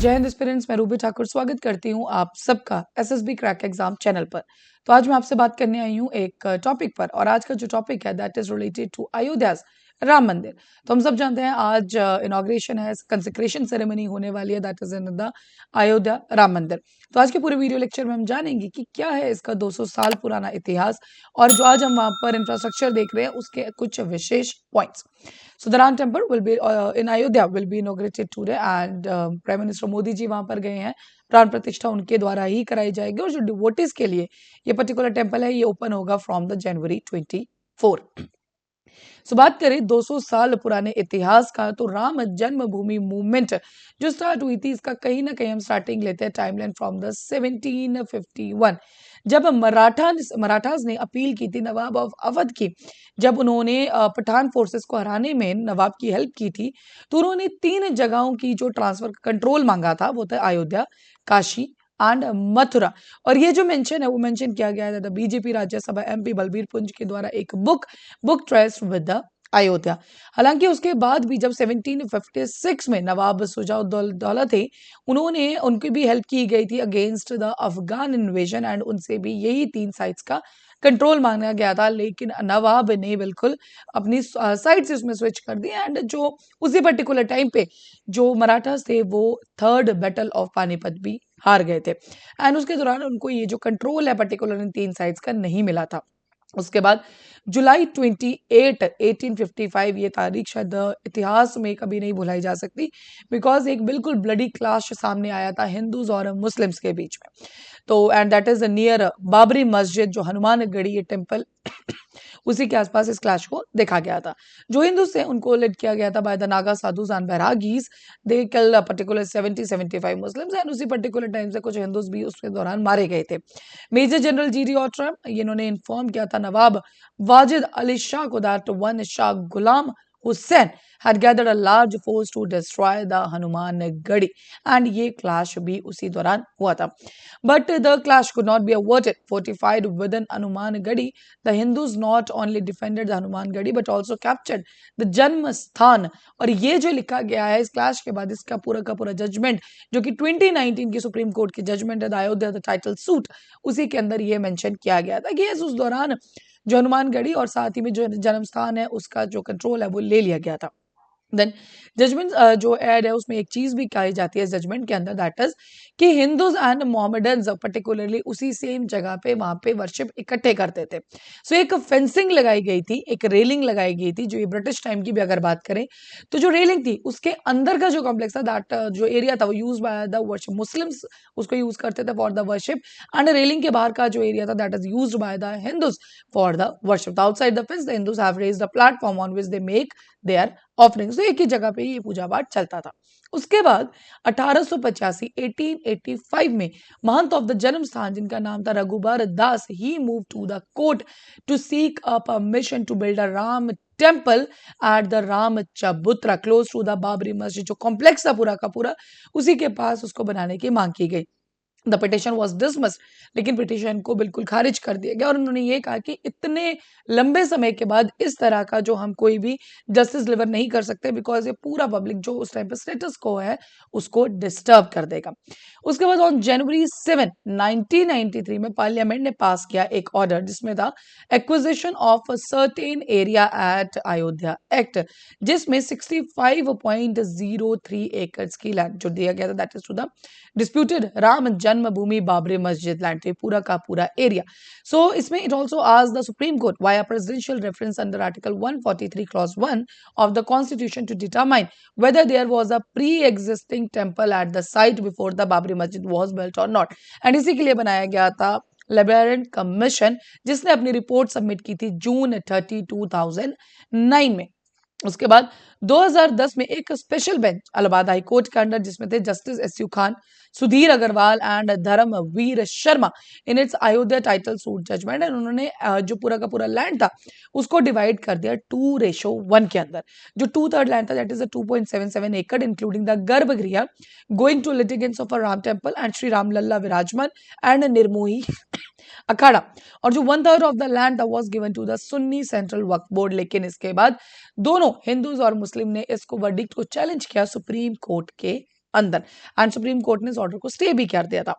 जय हिंद एस्पिरेंट्स, मैं रूबी ठाकुर स्वागत करती हूँ आप सबका एसएसबी क्रैक एग्जाम चैनल पर। तो आज मैं आपसे बात करने आई हूँ एक टॉपिक पर, और आज का जो टॉपिक है that is related to Ayodhya Ram Mandir. तो हम सब जानते हैं आज इनॉग्रेशन है, कंसेक्रेशन सेरेमनी होने वाली है, that is in the Ayodhya Ram Mandir. तो आज के पूरे वीडियो लेक्चर में हम जानेंगे कि क्या है इसका 200 साल पुराना इतिहास, और जो आज हम वहाँ पर इंफ्रास्ट्रक्चर देख रहे हैं उसके कुछ विशेष points. So the Ram Temple will be in Ayodhya will be inaugurated today, and Prime Minister Modi ji वहां पर गए हैं। प्राण प्रतिष्ठा उनके द्वारा ही कराई जाएगी, और जो डिवोटीज के लिए ये पर्टिकुलर टेम्पल है ये ओपन होगा फ्रॉम द जनवरी 24। सो बात करें 200 साल पुराने इतिहास का, तो राम जन्मभूमि मूवमेंट जो स्टार्ट हुई थी इसका कहीं ना कहीं हम स्टार्टिंग लेते हैं टाइमलाइन फ्रॉम द 1751, जब मराठास ने अपील की थी नवाब ऑफ अवध की। जब उन्होंने पठान फोर्सेस को हराने में नवाब की हेल्प की थी, तो उन्होंने 3 जगहों की जो ट्रांसफर कंट्रोल मांगा था, वो था अयोध्या, काशी एंड मथुरा। और ये जो मेंशन है वो मेंशन किया गया है बीजेपी राज्यसभा एमपी बलबीर पुंज के द्वारा एक book traced with the Ayodhya. हालांकि उसके बाद भी जब 1756 में नवाब सुजाउद्दौला थे, उन्होंने उनकी भी हेल्प की गई थी against the Afghan invasion, and उनसे भी यही 3 साइट्स का कंट्रोल मांगा गया था। लेकिन नवाब ने बिल्कुल अपनी साइड से उसमें स्विच कर दिया, एंड जो उसी पर्टिकुलर टाइम पे जो मराठास थे वो थर्ड बैटल ऑफ पानीपत भी हार गए थे, एंड उसके दौरान उनको ये जो कंट्रोल है पर्टिकुलर इन 3 साइट्स का नहीं मिला था। उसके बाद जुलाई 28 1855 ये तारीख शायद इतिहास में कभी नहीं भुलाई जा सकती, बिकॉज एक बिल्कुल ब्लडी क्लैश सामने आया था हिंदूज और मुस्लिम्स के बीच में। तो and that is near Babri मस्जिद, जो हनुमानगढ़ी ये टेम्पल उसी के आसपास इस क्लैश को देखा गया था। जो हिंदूज थे उनको लेड किया गया था by the Naga sadhus and Bairagis. They killed particular 75 Muslims, and उसी पर्टिकुलर टाइम से कुछ हिंदूज भी उसके दौरान मारे गए थे। मेजर जनरल जीरी ऑट्रम इन्होंने इन्फॉर्म किया था नवाब वाजिद अली शाह को that one Shah Ghulam Hussain had gathered a large force to destroy the Hanuman-गढ़ी, and ये clash भी उसी दौरान हुआ था। But the clash could not be averted. Fortified within Hanuman-गढ़ी, the Hindus not only defended the Hanuman-गढ़ी but also captured the जन्म स्थान। और ये जो लिखा गया है इस क्लैश के बाद, इसका पूरा का पूरा जजमेंट जो कि 2019 की सुप्रीम कोर्ट की जजमेंट है the Ayodhya the title suit, उसी के अंदर ये मेंशन किया गया था कि उस दौरान जो हनुमानगढ़ी और साथ ही में जो जन्म स्थान है उसका जो कंट्रोल है वो ले लिया गया था। देन जजमेंट जो ऐड है उसमें एक चीज भी कही जाती है जजमेंट के अंदर, दैट इज कि हिंदूज एंड मोहम्मडन्स पर्टिकुलरली उसी सेम जगह पे वहां पे वर्शिप इकट्ठे करते थे। सो एक फेंसिंग लगाई गई थी, एक रेलिंग लगाई गई थी, जो ये ब्रिटिश टाइम की भी अगर बात करें तो जो रेलिंग थी उसके अंदर का जो कॉम्प्लेक्स था, दैट जो एरिया था वो use by the worship Muslims उसको यूज करते थे for the worship, and railing के बाहर का जो एरिया था that is use by the Hindus for the worship. Outside the fence the Hindus have raised a platform on which they make their offerings. तो एक ही जगह पे ये पूजा पाठ चलता था। उसके बाद 1885 1885 में महंत ऑफ द जन्म स्थान जिनका नाम था Raghubar Das, he move to the court to seek a permission to build a Ram temple at the Ram Chabutra close to the Babri मस्जिद। जो कॉम्प्लेक्स था पूरा का पूरा उसी के पास उसको बनाने की मांग की गई। द पिटिशन वॉज डिसमिस्ड, लेकिन पिटिशन को बिल्कुल खारिज कर दिया गया, और उन्होंने ये कहा कि इतने लंबे समय के बाद इस तरह का जो हम कोई भी जस्टिस डिलीवर नहीं कर सकते, बिकॉज ये पूरा पब्लिक जो उस टाइम पे स्टेटस को है उसको डिस्टर्ब कर देगा। उसके बाद ऑन जनवरी 7 1993 में पार्लियामेंट ने पास किया एक ऑर्डर जिसमें था acquisition of certain area at Ayodhya act, जिसमें 65.03 एकड़ की लैंड जो दिया गया था that is to the disputed Ram Janmabhoomi Babri मस्जिद लैंड, पूरा का पूरा एरिया। सो इसमें it also asked the supreme court via presidential reference under article 143 clause 1 of the constitution to determine whether there was a pre-existing temple at the site before the Babri Masjid was built or not, and इसी के लिए बनाया गया था लेबरेंट commission, जिसने अपनी report submit की थी जून 30 2009 में। उसके बाद 2010 में एक special bench Allahabad high court के अंडर, जिसमें थे justice S U Khan, Sudhir Agarwal and Dharamveer Sharma, in its Ayodhya title suit judgment, and उन्होंने जो पूरा का पूरा लैंड था उसको डिवाइड कर दिया 2:1 के अंदर। जो 2/3 लैंड था दैट इज 2.77 एकड़ including the garbhagriha going to litigants of a Ram temple and Shri Ram Lalla Virajman and Nirmohi Akhara, और जो 1/3 of the land was given to the Sunni Central Waqf Board. लेकिन इसके बाद दोनों हिंदूज और मुस्लिम ने इसको वर्डिक्ट को चैलेंज किया सुप्रीम कोर्ट के अंदर, एंड सुप्रीम कोर्ट ने इस ऑर्डर को स्टे भी कर दिया था।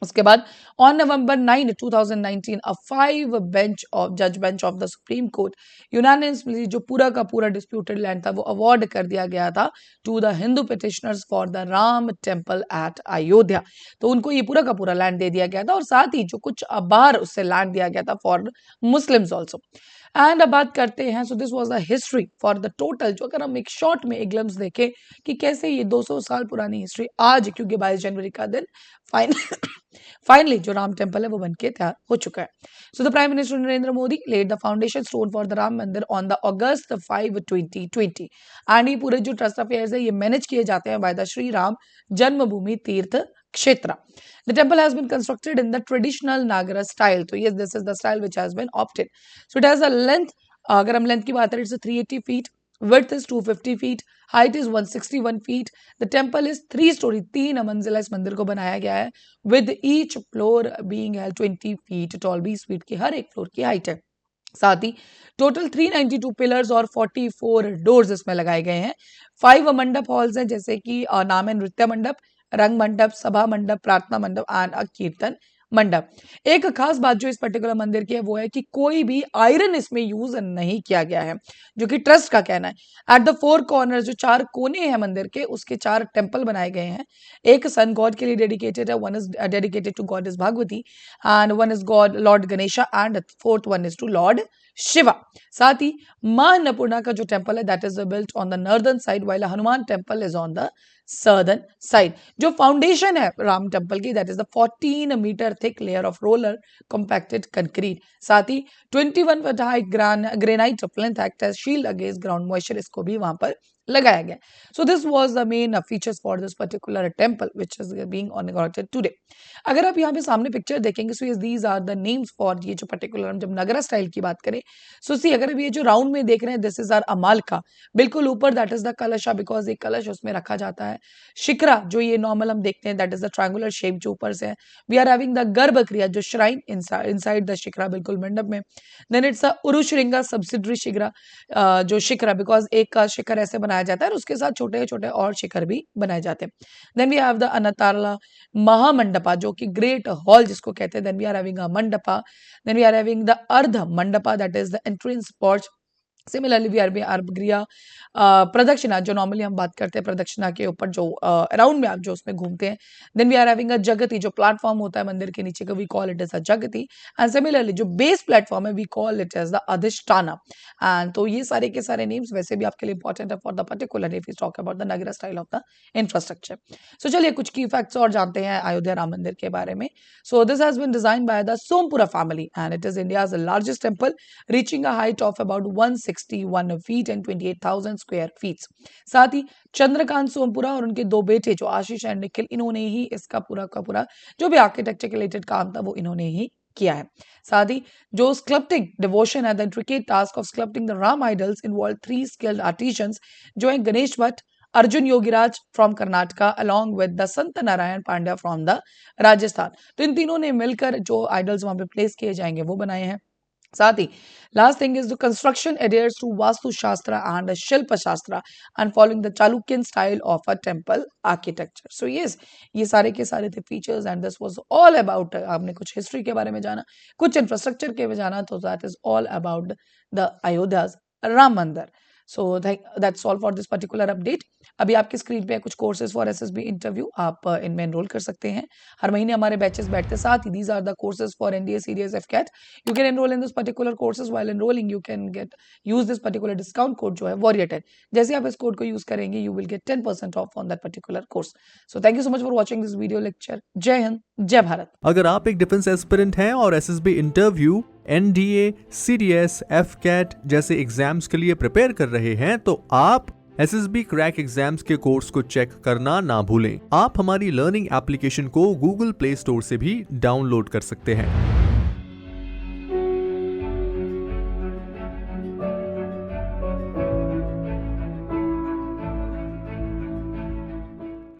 उसके बाद on November 9, 2019 a 5 bench of the supreme court unanimously जो पूरा का पूरा डिस्प्यूटेड लैंड था वो अवार्ड कर दिया गया था to the Hindu petitioners for the Ram temple at Ayodhya. तो उनको ये पूरा का पूरा लैंड दे दिया गया था और साथ ही जो कुछ बाहर उससे लैंड दिया गया था फॉर मुस्लिम्स ऑल्सो। एंड अब बात करते हैं, सो this was the history for the total, जो अगर हम एक शॉर्ट में एक ग्लिम्स देखें कि कैसे ये 200 साल पुरानी हिस्ट्री आज, क्योंकि 22 जनवरी का दिन फाइनली जो राम टेम्पल है वो बनके तैयार हो चुका है। So the prime minister Narendra Modi laid the foundation stone for the Ram Mandir on the August 5, 2020 and ये पूरे जो ट्रस्ट अफेयर्स है ये मैनेज किए जाते हैं बाय द श्री राम जन्मभूमि तीर्थ क्षेत्र। The temple has been constructed in the traditional Nagara style. तो yes, this is the style which has been opted. So it has a length, अगर हम लेंथ की बात करें, it's 380 feet, width is 250 feet, height is 161 feet. The temple is 3 story, 3 मंजिला इस मंदिर को बनाया गया है, with each floor being held 20 feet tall, 20 feet की हर एक फ्लोर की हाइट है। साथ ही टोटल 392 पिलर्स और 44 डोर्स इसमें लगाए गए हैं। 5 मंडप हॉल्स हैं, जैसे कि नाम है नृत्य मंडप, रंग मंडप, सभा मंडप, प्रार्थना मंडप एंड कीर्तन मंडप। एक खास बात जो इस पर्टिकुलर मंदिर की है वो है कि कोई भी आयरन इसमें यूज नहीं किया गया है, जो कि ट्रस्ट का कहना है। एट द 4 कॉर्नर, जो 4 कोने हैं मंदिर के, उसके 4 टेम्पल बनाए गए हैं। एक सन गॉड के लिए डेडिकेटेड है, one is dedicated to god is Bhagwati and one is god lord Ganesha and fourth one is to lord Shiva. साथ ही मां अन्नपूर्णा का जो टेम्पल है that is built on the northern side while Hanuman temple is on the southern side. जो foundation है Ram temple की that is the 14 metre thick layer of roller compacted concrete. साथ ही 21 feet high granite plinth act as shield against ground moisture, इसको भी वहां पर लगाया गया। So this was the main features for this particular temple which is being inaugurated today. अगर आप यहाँ पे सामने पिक्चर देखेंगे, so these are the names for ये जो पर्टिकुलर, हम जब नगरा स्टाइल की बात करें, सो सी अगर ये जो राउंड में देख रहे हैं दिस इज आर अमालका, बिल्कुल ऊपर दैट इज द कलशा, बिकॉज एक कलश उसमें रखा जाता है। शिखरा जो ये नॉर्मल हम देखते हैं that is the triangular shape जो ऊपर से है। वी आर हैविंग द गर्भ क्रिया जो श्राइन इनसाइड द शिखरा, बिल्कुल मंडप में। Then it's a urushringa subsidiary shikhara, जो शिखरा बिकॉज एक का शिखर ऐसे बनाया जाता है और उसके साथ छोटे छोटे और शिखर भी बनाए जाते हैं। Then we have the antarala mahamandapa जो कि ग्रेट हॉल जिसको कहते हैं। Then we are having a mandapa, then we are having the ardha mandapa that is the entrance porch. Similarly we are be garbhagriha pradakshina, जो नॉर्मली हम बात करते हैं प्रदक्षिणा के ऊपर जो अराउंड में आप जो उसमें घूमते हैं। Then we are having a jagati, जो प्लेटफॉर्म होता है मंदिर के नीचे का, we call it as a jagati. And similarly जो बेस प्लेटफॉर्म है we call it as the adhishthana. And तो ये सारे के सारे नेम्स वैसे भी आपके लिए इंपॉर्टेंट है for the particular if you talk about the Nagara style of the infrastructure. So चलिए कुछ की फैक्ट्स और जानते हैं अयोध्या राम मंदिर के बारे में। So this has been design by the Sompura family and it is India's largest temple reaching a height of about 161 feet and 28,000 square feet. साथ ही चंद्रकांत सोमपुरा और उनके 2 बेटे जो आशीष एंड निखिल, इन्होंने ही इसका पूरा का पूरा जो भी आर्किटेक्चर के रिलेटेड काम था वो इन्होंने ही किया है। साथ ही जो स्कल्पटिंग डिवोशन है, the intricate task of sculpting the Ram idols involve 3 skilled artisans जो है Ganesh Bhatt, Arjun Yogiraj from Karnataka along with the Sant Narayan Pandya from the Rajasthan. तो इन तीनों ने मिलकर जो आइडल्स वहां पे प्लेस किए जाएंगे वो बनाए हैं। साथ ही last thing is the construction adheres to Vastu Shastra and Shilpa Shastra and following the Chalukyan style of a temple architecture. So yes, ये सारे के सारे थे features and this was all about, आपने कुछ हिस्ट्री के बारे में जाना, कुछ इंफ्रास्ट्रक्चर के बारे में जाना, तो that is all about the Ayodhya's Ram Mandir. So that's all for this particular update. अभी आपकी स्क्रीन पे कुछ कोर्सेज फॉर एसएसबी इंटरव्यू, आप इनमें एनरोल कर सकते हैं। हर महीने हमारे बैचेस बैठते हैं। साथ ही these are the courses for NDA CDS AFCAT. You can enrol in this particular courses, while enrolling you can get use this particular discount code जो है वॉरियर 10। जैसे आप इस कोड को यूज करेंगे you will get 10% of on that particular course. So thank you so much for watching this video lecture. जय हिंद, जय भारत। अगर आप एक डिफेंस एस्पिरेंट हैं और एसएसबी इंटरव्यू, एनडीए, सीडीएस, एफकेट जैसे एग्जाम्स के लिए प्रिपेयर कर रहे हैं तो आप एसएसबी क्रैक एग्जाम्स के कोर्स को चेक करना ना भूलें। आप हमारी लर्निंग एप्लीकेशन को गूगल प्ले स्टोर से भी डाउनलोड कर सकते हैं।